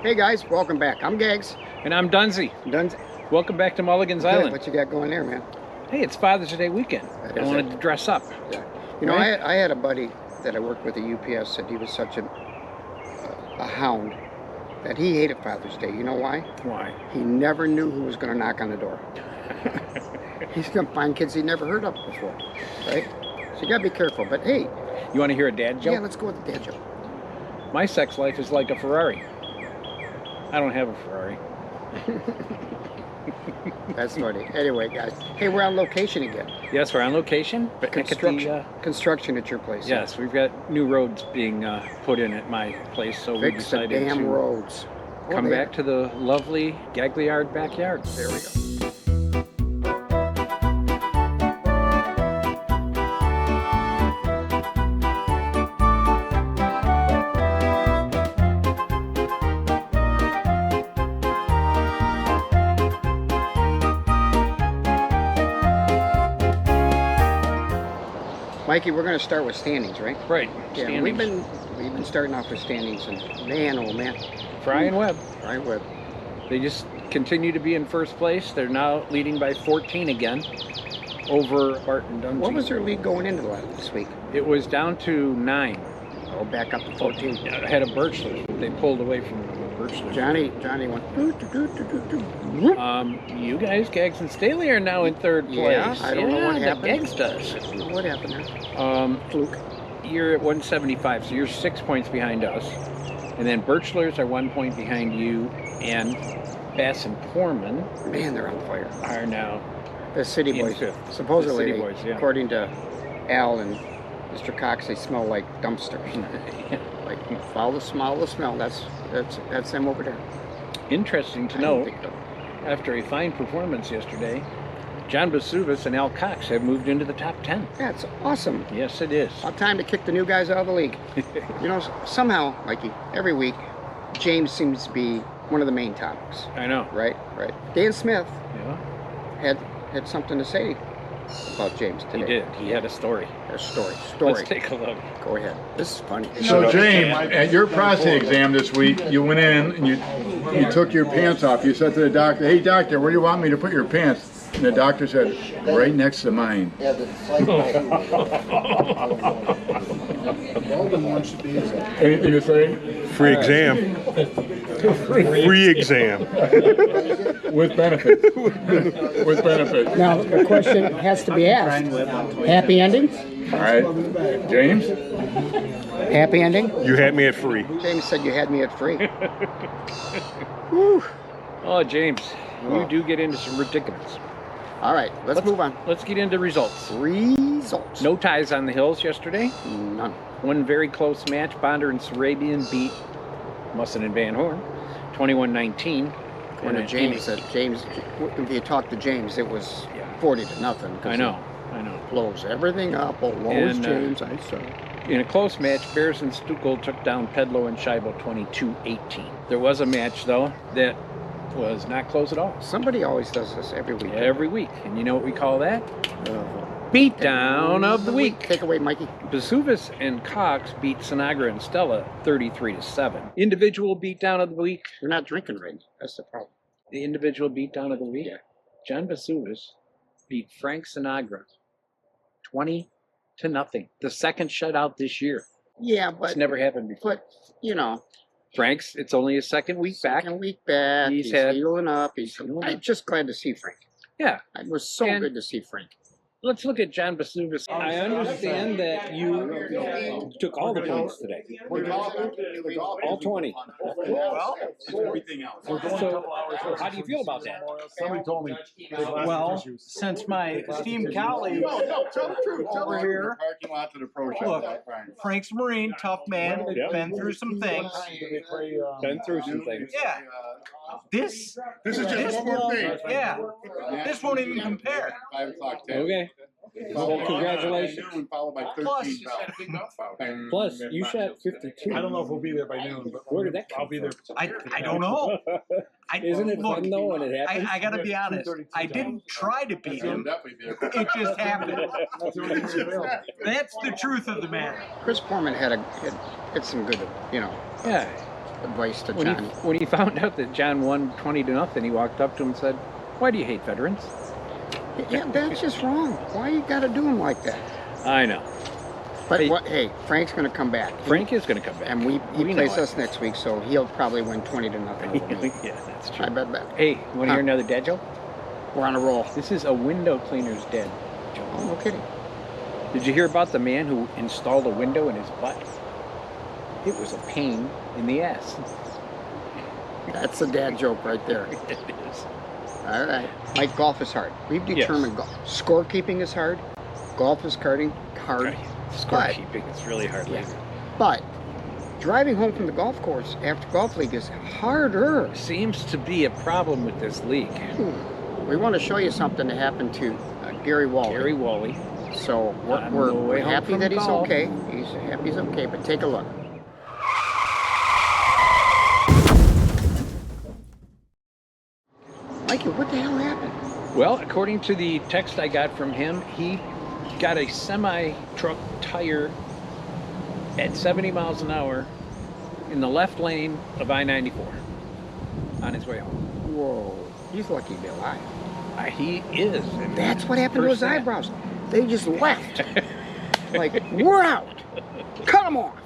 Hey guys, welcome back. I'm Gags. And I'm Dunsey. Welcome back to Mulligan's Island. What you got going there, man? Hey, it's Father's Day weekend. I wanted to dress up. Yeah. You know, I had a buddy that I worked with at UPS said he was such a hound that he hated Father's Day. You know why? Why? He never knew who was going to knock on the door. He's going to find kids he never heard of before, right? So you got to be careful. But hey. You want to hear a dad joke? Yeah, let's go with the dad joke. My sex life is like a Ferrari. I don't have a Ferrari. That's funny. Anyway, guys. Hey, we're on location again. Yes, we're on location. Construction at your place. Yes, we've got new roads being put in at my place, so we decided the damn to roads. come back to the lovely Gagliard backyard. There we go. Mikey, we're going to start with standings, right? Right. Yeah, standings. we've been starting off with standings, and man, oh man. Fry and Webb. Fry and Webb. They just continue to be in first place. They're now leading by 14 again over Barton Dungy. What was their lead going into this week? It was down to 9. Oh, back up to 14. Yeah, ahead of Birchler. They pulled away from Birchler. Johnny went. You guys, Gags and Staley, are now in third place. Yeah, I don't know what happened. Gags does. I don't know what happened there. Fluke. You're at 175, so you're 6 points behind us. And then Birchlers are 1 point behind you, and Bass and Foreman. Man, they're on fire. Are now the City in Boys. fifth. Supposedly, the City Boys, yeah. According to Al and Mr. Cox, they smell like dumpsters. Like follow the smell. That's them over there. Interesting to note, after a fine performance yesterday, John Basuvas and Al Cox have moved into the top 10. That's awesome. Yes, it is. About time to kick the new guys out of the league. You know, somehow, Mikey, every week, James seems to be one of the main topics. I know. Right. Dan Smith Yeah. had something to say about James today. He did. He had a story. A story. Let's take a look. Go ahead. This is funny. So James, at your prostate exam this week, you went in and you took your pants off. You said to the doctor, "Hey doctor, where do you want me to put your pants?" And the doctor said, "Right next to mine." Anything to say? Free exam. Free exam. With benefits. With benefits. Now, the question has to be asked. Happy ending? All right. James? Happy ending? You had me at free. James said you had me at free. Whew. Oh, James, you do get into some ridiculous. All right, let's move on. Let's get into results. Results. No ties on the hills yesterday. None. One very close match. Bonder and Sarabian beat Musson and Van Horn 21-19. And James, if you talk to James, it was 40-0. I know. Blows everything up. Blows James. I saw. In a close match, Bears and Stuckel took down Pedlo and Scheibel 22-18. There was a match, though, that was not close at all. Somebody always does this every week. Every week. And you know what we call that? Beatdown of the week. Take away, Mikey. Basuvas and Cox beat Sinagra and Stella 33-7. Individual beatdown of the week. You're not drinking right. That's the problem. The individual beatdown of the week. Yeah. John Basuvas beat Frank Sinagra 20-0. The second shutout this year. Yeah, but it's never happened before. But you know, Frank's. It's only his second week back. He's healing up. I'm just glad to see Frank. Yeah, it was so good to see Frank. Let's look at John Basuvas. I understand that you took all the points today. All 20. Well, everything else. So, how do you feel about that? Somebody told me. Well, since my esteemed colleague over here, look, Frank's a Marine, tough man, been through some things. Yeah. This is just one more thing. Yeah. This won't even compare. Okay. Well, congratulations. Plus, you shot 52. I don't know if we'll be there by noon, but where did that come I'll be there. I don't know. Isn't it fun though when it happens? I gotta be honest. I didn't try to beat him. It just happened. That's the truth of the matter. Chris Foreman had some good, Yeah. advice to When he, John. when he found out that John won 20-0, he walked up to him and said, "Why do you hate veterans?" Yeah, that's just wrong. Why you got to do him like that? I know. But Hey. hey, Frank's going to come back. Frank is going to come back. And he know plays it. us next week, so he'll probably win 20-0 over me. Yeah, that's true. I bet that. Hey, you want to hear another dad joke? We're on a roll. This is a window cleaner's dad joke. Oh, no kidding. Did you hear about the man who installed a window in his butt? It was a pain in the ass. That's a dad joke right there. It is. All right. Mike, golf is hard. We've determined scorekeeping is hard. Golf is hard. Right. Scorekeeping is really hard. Yeah. But driving home from the golf course after golf league is harder. Seems to be a problem with this league. We want to show you something that happened to Gary Wally. Gary Wally. So On the we're way home happy from that he's golf. okay. He's happy he's okay, but take a look. Mikey, what the hell happened? Well, according to the text I got from him, he got a semi-truck tire at 70 miles an hour in the left lane of I-94 on his way home. Whoa, he's lucky to be alive. He is. And That's what happened to his first that- eyebrows. They just left. Like, we're out. Cut them off.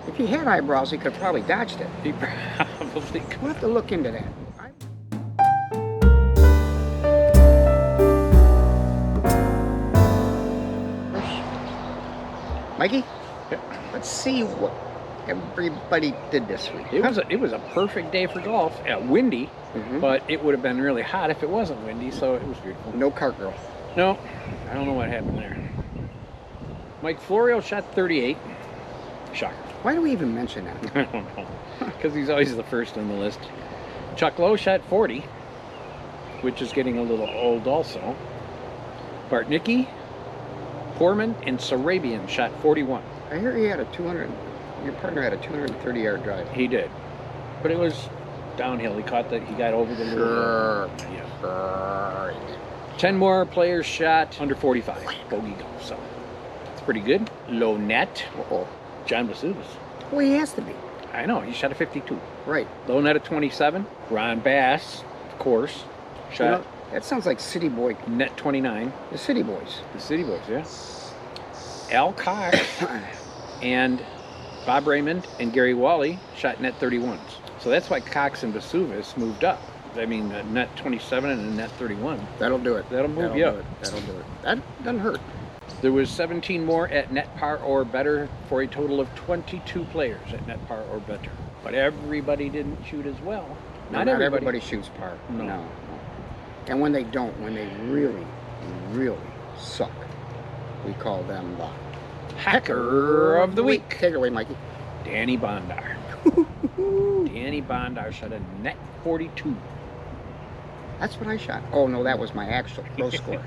If he had eyebrows, he could have probably dodged it. He probably could. We'll have to look into that. Mikey, let's see what everybody did this week. It was a perfect day for golf. Windy, Mhm. but it would have been really hot if it wasn't windy, so it was beautiful. No cart girl. No, I don't know what happened there. Mike Florio shot 38. Shocker. Why do we even mention that? I don't know. Because he's always the first on the list. Chuck Lowe shot 40, which is getting a little old also. Bartnicki, Poorman, and Sarabian shot 41. I hear he had a 200. Your partner had a 230-yard drive. He did. But it was downhill. He got over the little. Sure. Yeah. Sure. 10 more players shot under 45. Bogey golf, so it's pretty good. Low net. Uh-oh. John Vesuvis. Well, he has to be. I know, he shot a 52. Right. Low net of 27. Ron Bass, of course, You shot know, that sounds like City Boy. net 29. The City Boys. The City Boys, yeah. Al Cox and Bob Raymond and Gary Wally shot net 31s. So that's why Cox and Vesuvis moved up. I mean, net 27 and net 31. That'll do it. That'll move you up. do it. That'll do it. That doesn't hurt. There was 17 more at net par or better for a total of 22 players at net par or better. But everybody didn't shoot as well. Not everybody shoots par. No. And when they don't, when they really, really suck, we call them the Hacker of the week. Take it away, Mikey. Danny Bondar. Danny Bondar shot a net 42. That's what I shot. Oh no, that was my actual pro score.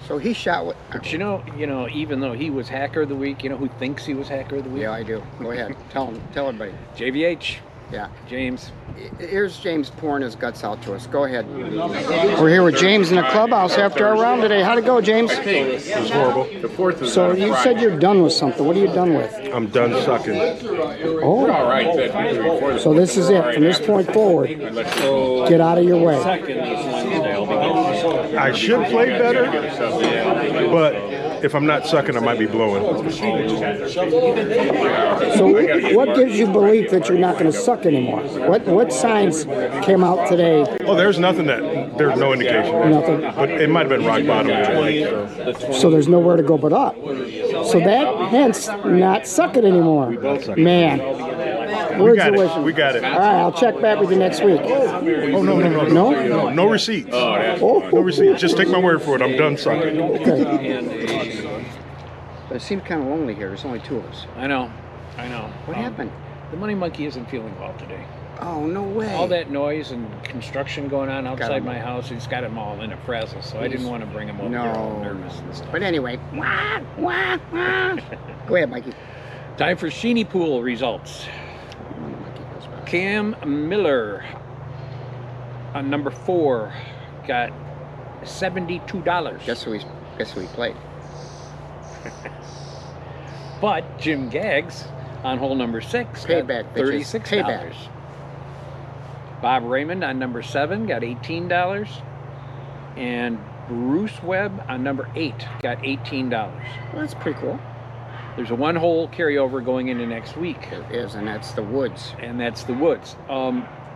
So he shot what? But you know, even though he was Hacker of the Week, you know who thinks he was Hacker of the Week? Yeah, I do. Go ahead. Tell everybody. JVH. Yeah. James. Here's James pouring his guts out to us. Go ahead. We're here with James in the clubhouse after our round today. How'd it go, James? It was horrible. So you said you're done with something. What are you done with? I'm done sucking. Oh. So this is it. From this point forward, get out of your way. I should play better, but if I'm not sucking, I might be blowing. So what gives you belief that you're not going to suck anymore? What signs came out today? Oh, there's nothing there's no indication. Nothing. But it might have been rock bottom today. So there's nowhere to go but up. So that hence not sucking anymore. Man. Words of wisdom. We got it. All right, I'll check back with you next week. Oh, no. No? No receipts. Oh. No receipts. Just take my word for it. I'm done sucking. Okay. But it seemed kind of lonely here. There's only two of us. I know. What happened? The Money Monkey isn't feeling well today. Oh, no way. All that noise and construction going on outside him. my house, he's got them all in a frazzle, so I didn't want to bring him over here all nervous and stuff. But anyway, wah, wah, wah. Go ahead, Mikey. Time for Sheeny Pool results. Cam Miller on number 4 got $72. Guess who he played? But Jim Gaggs on hole number 6 Payback, got bitches. $36. Payback. Bob Raymond on number 7 got $18. And Bruce Webb on number 8 got $18. Well, that's pretty cool. There's a one-hole carryover going into next week, It is, and that's the woods. and that's the Woods.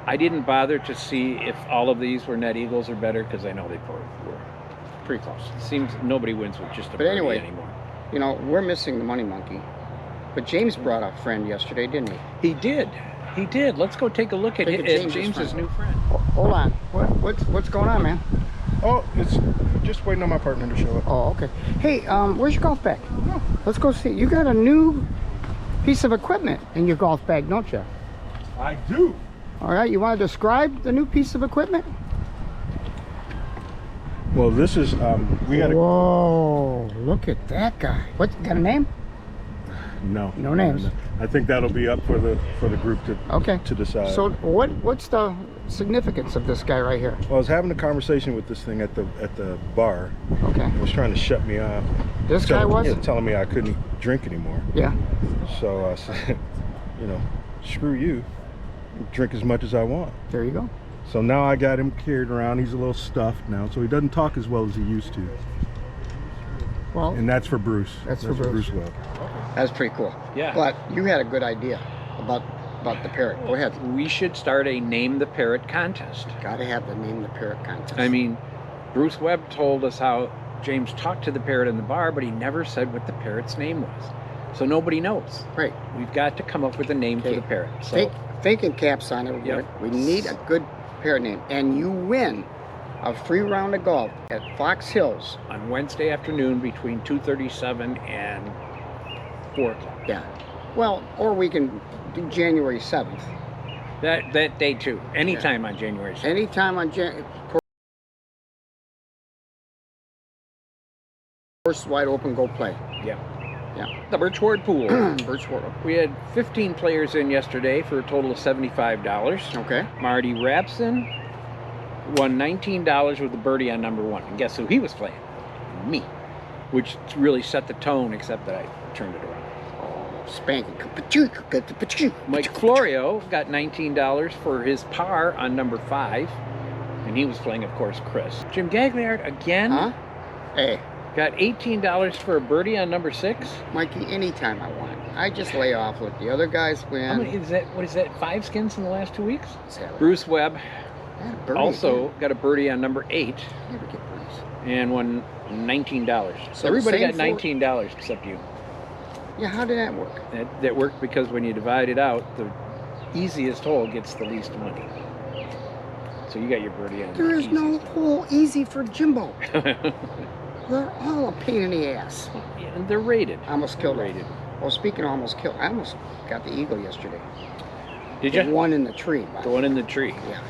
I didn't bother to see if all of these were net eagles or better because I know they were Pretty close. seems nobody wins with just a But birdie anyway, anymore. You know, we're missing the money monkey. But James brought a friend yesterday, didn't he? He did. Let's go take a look at, Take a James's James's new friend. Hold on. What's going on, man? Oh, it's just waiting on my partner to show up. Oh, okay. Hey, where's your golf bag? Let's go see. You got a new piece of equipment in your golf bag, don't you? I do. All right, you want to describe the new piece of equipment? Well, this is we got a Whoa, look at that guy. What, got a name? no names. I think that'll be up for the group to decide. So what's the significance of this guy right here? Well, I was having a conversation with this thing at the bar. Okay. It was trying to shut me off. This guy was? Yeah, telling me I couldn't drink anymore. Yeah. So I said, you know, screw you. Drink as much as I want. There you go. So now I got him carried around. He's a little stuffed now, so he doesn't talk as well as he used to. Well, And that's for Bruce. That's for Bruce. Webb. that's pretty cool. Yeah. But you had a good idea about the parrot. Go ahead. We should start a Name the Parrot contest. Got to have the name the parrot contest. I mean, Bruce Webb told us how James talked to the parrot in the bar, but he never said what the parrot's name was. So nobody knows. right. We've got to come up with a name for Okay. the parrot. So Thinking caps on it. Yep. We need a good parrot name, and you win a free round of golf at Fox Hills. on Wednesday afternoon between 2:37 and 4 o'clock. Yeah. Well, or we can do January 7th. That day too. Anytime on January 7th. Anytime on course wide open, go play. Yeah. Yeah. The Birchwood Pool. Birchwood. We had 15 players in yesterday for a total of $75. Okay. Marty Rapson won $19 with a birdie on number 1. And guess who he was playing? Me. Which really set the tone, except that I turned it around. Spanking. Mike Florio got $19 for his par on number 5. And he was playing, of course, Chris. Jim Gagliard again Huh? Hey, got $18 for a birdie on number 6. Mikey, anytime I want. I just lay off, let the other guys win. How many is that? What is that? 5 skins in the last 2 weeks? Let's have it. Bruce Webb I had a birdie also again. got a birdie on number 8 Never get birdies. and won $19. So Everybody the got same $19 except you. Yeah, how did that work? That worked because when you divide it out, the easiest hole gets the least money. So you got your birdie on. There is the no easiest hole easy for Jimbo. hole. They're all a pain in the ass. Yeah, and they're rated. I almost killed it. Rated. Well, speaking of almost killed, I almost got the eagle yesterday. Did The you? one in the tree. The one in the tree. Yeah.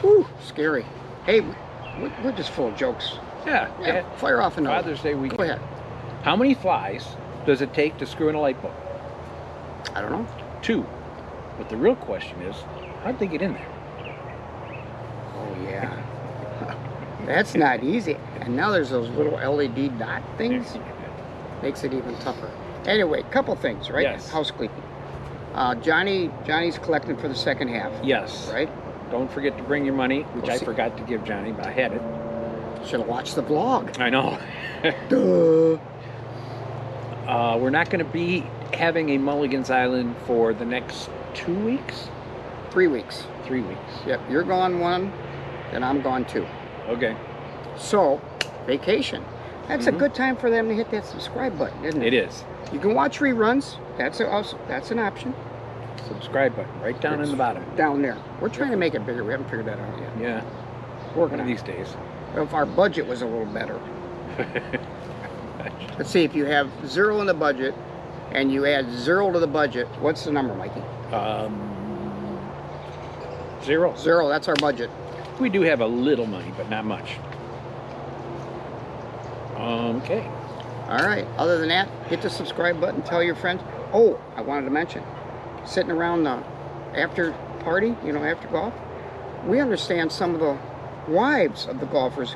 Whew, scary. Hey, we're just full of jokes. Yeah. Yeah, fire off another. Father's Day weekend. Go ahead. How many flies does it take to screw in a light bulb? I don't know. 2. But the real question is, how'd they get in there? Oh, yeah. That's not easy. And now there's those little LED dot things. Makes it even tougher. Anyway, couple things, right? Yes. Housekeeping. Johnny's collecting for the second half. Yes. Right? Don't forget to bring your money, which We'll I see. forgot to give Johnny, but I had it. Should have watched the vlog. I know. Duh. We're not going to be having a Mulligan's Island for the next 2 weeks? 3 weeks. 3 weeks. Yep, you're gone 1, then I'm gone 2. Okay. So, vacation. That's a good time for them to hit that subscribe button, isn't it? It is. You can watch reruns. That's an option. Subscribe button right down in the bottom. Down there. We're trying to make it bigger. We haven't figured that out yet. Yeah. Working One of on these it. days. If our budget was a little better. Let's see, if you have 0 in the budget and you add 0 to the budget, what's the number, Mikey? 0. 0, that's our budget. We do have a little money, but not much. Okay. All right, other than that, hit the subscribe button, tell your friends. Oh, I wanted to mention, sitting around the after party, after golf, we understand some of the wives of the golfers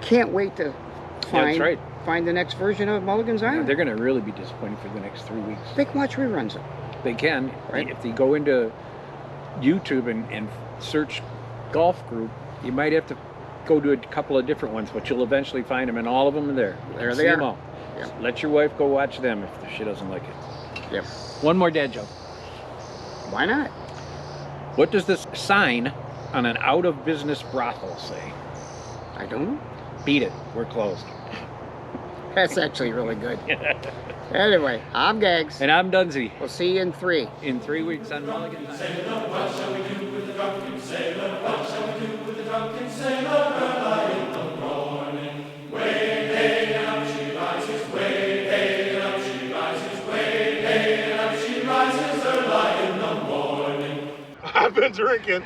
can't wait to That's find right. find the next version of Mulligan's Island. They're going to really be disappointed for the next 3 weeks. They can watch reruns of it. They can. Right. If they go into YouTube and search golf group, you might have to go to a couple of different ones, but you'll eventually find them, and all of them are there. There See they are. them all. Yep. Let your wife go watch them if she doesn't like it. Yep. One more dad joke. Why not? What does this sign on an out-of-business brothel say? I don't know. Beat it. We're closed. That's actually really good. Anyway, I'm Gags. And I'm Dunsey. We'll see you in 3. In 3 weeks on Mulligan. I've been drinking.